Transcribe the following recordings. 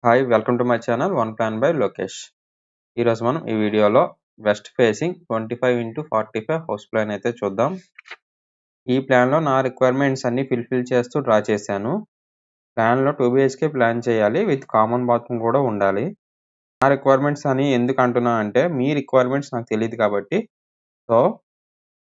Hi! Welcome to my channel one plan by Lokesh. ఈరోజు మనం ఈ వీడియోలో west facing 25x45 house plan అయితే చూద్దాం. ఈ ప్లాన్‌లో నా రిక్వైర్మెంట్స్ అన్నీ ఫుల్‌ఫిల్ చేస్తూ డ్రా చేశాను. ప్లాన్‌లో 2 బీహెచ్‌కే ప్లాన్ చేయాలి విత్ కామన్ బాత్రూమ్ కూడా ఉండాలి. నా రిక్వైర్మెంట్స్ అని ఎందుకు అంటున్నా అంటే మీ రిక్వైర్మెంట్స్ నాకు తెలీదు కాబట్టి. సో,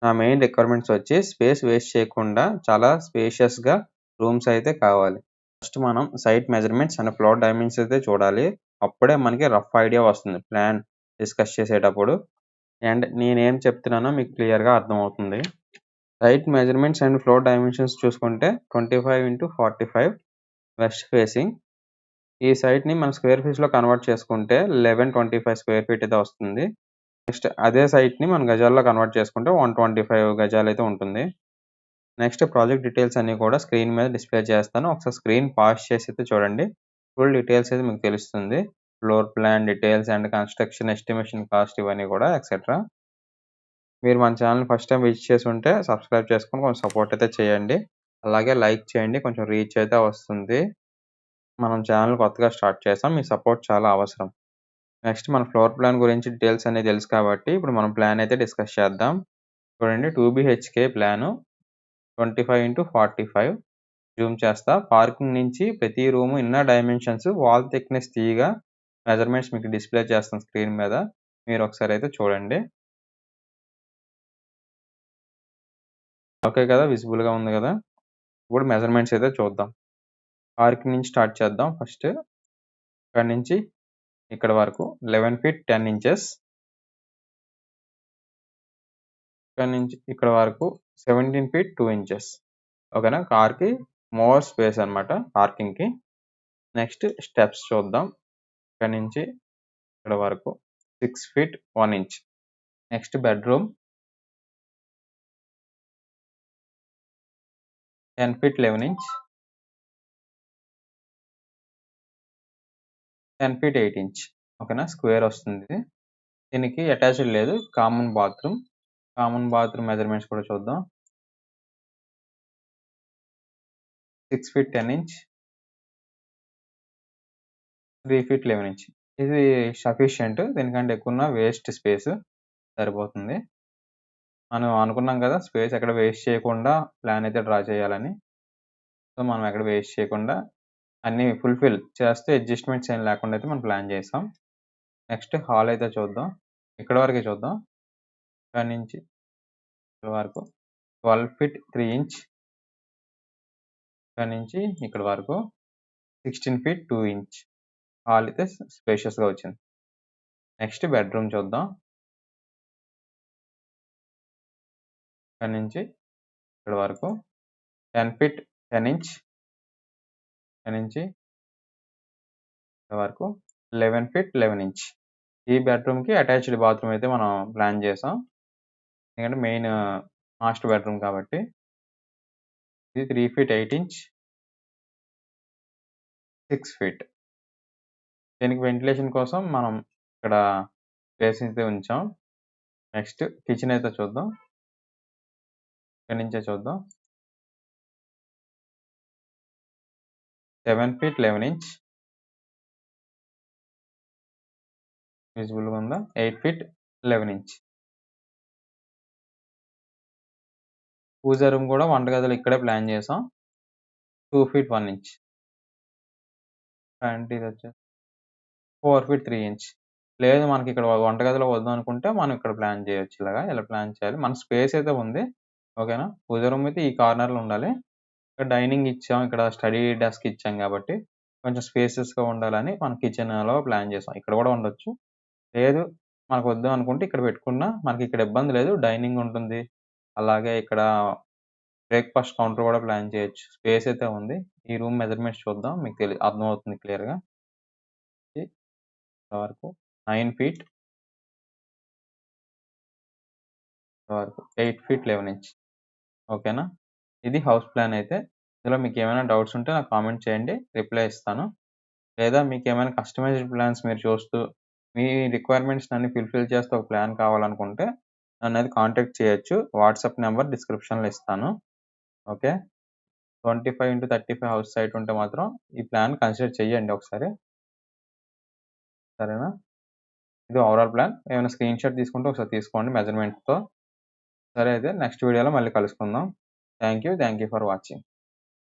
నా మెయిన్ రిక్వైర్మెంట్స్ వచ్చి స్పేస్ వేస్ట్ చేయకుండా చాలా స్పేషియస్‌గా రూమ్స్ అయితే కావాలి. ఫస్ట్ మనం site measurements and floor dimensions అయితే చూడాలి. అప్పుడే మనకి రఫ్ ఐడియా వస్తుంది ప్లాన్ డిస్కస్ చేసేటప్పుడు. అండ్ నేనేం చెప్తున్నానో మీకు క్లియర్‌గా అర్థమవుతుంది. Site measurements and floor dimensions చూసుకుంటే 25x45 వెస్ట్ ఫేసింగ్. ఈ సైట్‌ని మనం స్క్వేర్ ఫీట్స్‌లో కన్వర్ట్ చేసుకుంటే 1125 స్క్వేర్ ఫీట్ అయితే వస్తుంది. నెక్స్ట్ అదే సైట్‌ని మనం గజాల్లో కన్వర్ట్ చేసుకుంటే 125 గజాలైతే ఉంటుంది. నెక్స్ట్ ప్రాజెక్ట్ డీటెయిల్స్ అన్నీ కూడా స్క్రీన్ మీద డిస్‌ప్లే చేస్తాను. ఒకసారి స్క్రీన్ పాజ్ చేసి అయితే చూడండి. ఫుల్ డీటెయిల్స్ అయితే మీకు తెలుస్తుంది. Floor plan details and construction estimation cost ఇవన్నీ కూడా ఎక్సెట్రా. మీరు మన ఛానెల్‌ని ఫస్ట్ టైమ్ విజిట్ చేసి ఉంటే సబ్స్క్రైబ్ చేసుకొని కొంచెం సపోర్ట్ అయితే చేయండి. అలాగే లైక్ చేయండి. కొంచెం రీచ్ అయితే వస్తుంది. మనం ఛానెల్ కొత్తగా స్టార్ట్ చేసాం. మీ సపోర్ట్ చాలా అవసరం. నెక్స్ట్ మన ఫ్లోర్ ప్లాన్ గురించి డీటెయిల్స్ అన్నీ తెలుసు కాబట్టి ఇప్పుడు మనం ప్లాన్ అయితే డిస్కస్ చేద్దాం. చూడండి 2 బీహెచ్‌కే ప్లాను 25x45 జూమ్ చేస్తా. పార్కింగ్ నుంచి ప్రతి room inner dimensions wall thickness తీయగా మెజర్‌మెంట్స్ మీకు డిస్‌ప్లే చేస్తాను స్క్రీన్ మీద. మీరు ఒకసారి అయితే చూడండి. ఓకే కదా! విజిబుల్‌గా ఉంది కదా! ఇప్పుడు మెజర్‌మెంట్స్ అయితే చూద్దాం. పార్కింగ్ నుంచి స్టార్ట్ చేద్దాం ఫస్ట్. ఇక్కడి నుంచి ఇక్కడ వరకు 11 ఫీట్ 10 ఇంచెస్. ఇక్కడి నుంచి ఇక్కడ వరకు 17 ఫీట్ 2 ఇంచెస్. ఓకేనా? కార్‌కి మోర్ స్పేస్ అన్నమాట పార్కింగ్‌కి. నెక్స్ట్ స్టెప్స్ చూద్దాం. ఇక్కడి నుంచి ఇక్కడ వరకు 6 feet 1 inch. Next bedroom 10 feet 11 inch. 10 feet 8 inch. ఓకేనా? స్క్వేర్ వస్తుంది ఇది. దీనికి అటాచ్డ్ లేదు. Common bathroom. Common bathroom measurements కూడా చూద్దాం. 6 ఫీట్ 10 ఇంచ్. 3 feet 11 inch. ఇది సఫిషియంట్. దీనికంటే ఎక్కువున్న వేస్ట్ స్పేస్ సరిపోతుంది. మనం అనుకున్నాం కదా! స్పేస్ ఎక్కడ వేస్ట్ చేయకుండా ప్లాన్ అయితే డ్రా చేయాలని. సో, మనం ఎక్కడ వేస్ట్ చేయకుండా అన్నీ ఫుల్‌ఫిల్ చేస్తూ అడ్జస్ట్‌మెంట్స్ ఏం లేకుండా అయితే మనం ప్లాన్ చేసాం. నెక్స్ట్ హాల్ అయితే చూద్దాం. ఇక్కడి వరకే చూద్దాం. ఇక్కడి నుంచి ఇక్కడి వరకు 12 ఫీట్ 3 ఇంచ్. ఇక్కడి నుంచి ఇక్కడి వరకు 16 ఫీట్ 2 ఇంచ్. హాల్ అయితే స్పేషియస్‌గా వచ్చింది. నెక్స్ట్ బెడ్‌రూమ్ చూద్దాం. ఇక్కడి నుంచి ఇక్కడి వరకు 10 ఫీట్ 10 ఇంచ్. ఇక్కడి నుంచి ఇక్కడి వరకు 11 ఫీట్ 11 ఇంచ్. ఈ బెడ్‌రూమ్‌కి అటాచ్డ్ బాత్రూమ్ అయితే మనం ప్లాన్ చేసాం. ఎందుకంటే మెయిన్ మాస్టర్ బెడ్‌రూమ్ కాబట్టి. ఇది 3 ఫీట్ 8 ఇంచ్. 6 ఫీట్. దీనికి వెంటిలేషన్ కోసం మనం ఇక్కడ స్పేస్ అయితే ఉంచాం. నెక్స్ట్ కిచెన్ అయితే చూద్దాం. ఇక్కడి నుంచే చూద్దాం. 7 ఫీట్ 11 ఇంచ్. విజిబుల్‌గా ఉందా? 8 ఫీట్ 11 ఇంచ్. పూజా రూమ్ కూడా వంటగదిలో ఇక్కడే ప్లాన్ చేసాం. 2 ఫీట్ 1 ఇంచ్. అండ్ ఇది వచ్చేసి 4 ఫీట్ 3 ఇంచ్. లేదు మనకి ఇక్కడ వంటగదిలో వద్దనుకుంటే మనం ఇక్కడ ప్లాన్ చేయొచ్చు ఇలాగా. ఇలా ప్లాన్ చేయాలి. మన స్పేస్ అయితే ఉంది. ఓకేనా? పూజా రూమ్ అయితే ఈ కార్నర్‌లో ఉండాలి. ఇక్కడ డైనింగ్ ఇచ్చాం. ఇక్కడ స్టడీ డెస్క్ ఇచ్చాం కాబట్టి కొంచెం స్పేసెస్‌గా ఉండాలని మనం కిచెన్‌లో ప్లాన్ చేసాం. ఇక్కడ కూడా ఉండొచ్చు. లేదు మనకు వద్దు అనుకుంటే ఇక్కడ పెట్టుకున్నా మనకి ఇక్కడ ఇబ్బంది లేదు. డైనింగ్ ఉంటుంది. అలాగే ఇక్కడ బ్రేక్‌ఫాస్ట్ కౌంటర్ కూడా ప్లాన్ చేయొచ్చు. స్పేస్ అయితే ఉంది. ఈ రూమ్ మెజర్‌మెంట్స్ చూద్దాం. మీకు అర్థమవుతుంది క్లియర్‌గా. ఇది వరకు 9 ఫీట్ వరకు 8 ఫీట్ 11 ఇంచ్. ఓకేనా? ఇది హౌస్ ప్లాన్ అయితే. ఇందులో మీకేమైనా డౌట్స్ ఉంటే నాకు కామెంట్ చేయండి. రిప్లై ఇస్తాను. లేదా మీకేమైనా కస్టమైజ్డ్ ప్లాన్స్ మీరు చూస్తూ మీ రిక్వైర్మెంట్స్‌ని అన్ని ఫుల్‌ఫిల్ చేస్తూ ఒక ప్లాన్ కావాలనుకుంటే నన్నయితే కాంటాక్ట్ చేయొచ్చు. వాట్సాప్ నంబర్ డిస్క్రిప్షన్‌లో ఇస్తాను. ఓకే. 25x35 హౌస్ సైట్ ఉంటే మాత్రం ఈ ప్లాన్ కన్సిడర్ చేయండి ఒకసారి. సరేనా? ఇది ఓవరాల్ ప్లాన్. ఏమైనా స్క్రీన్‌షాట్ తీసుకుంటే ఒకసారి తీసుకోండి మెజర్‌మెంట్‌తో. సరే అయితే నెక్స్ట్ వీడియోలో మళ్ళీ కలుసుకుందాం. Thank you for watching.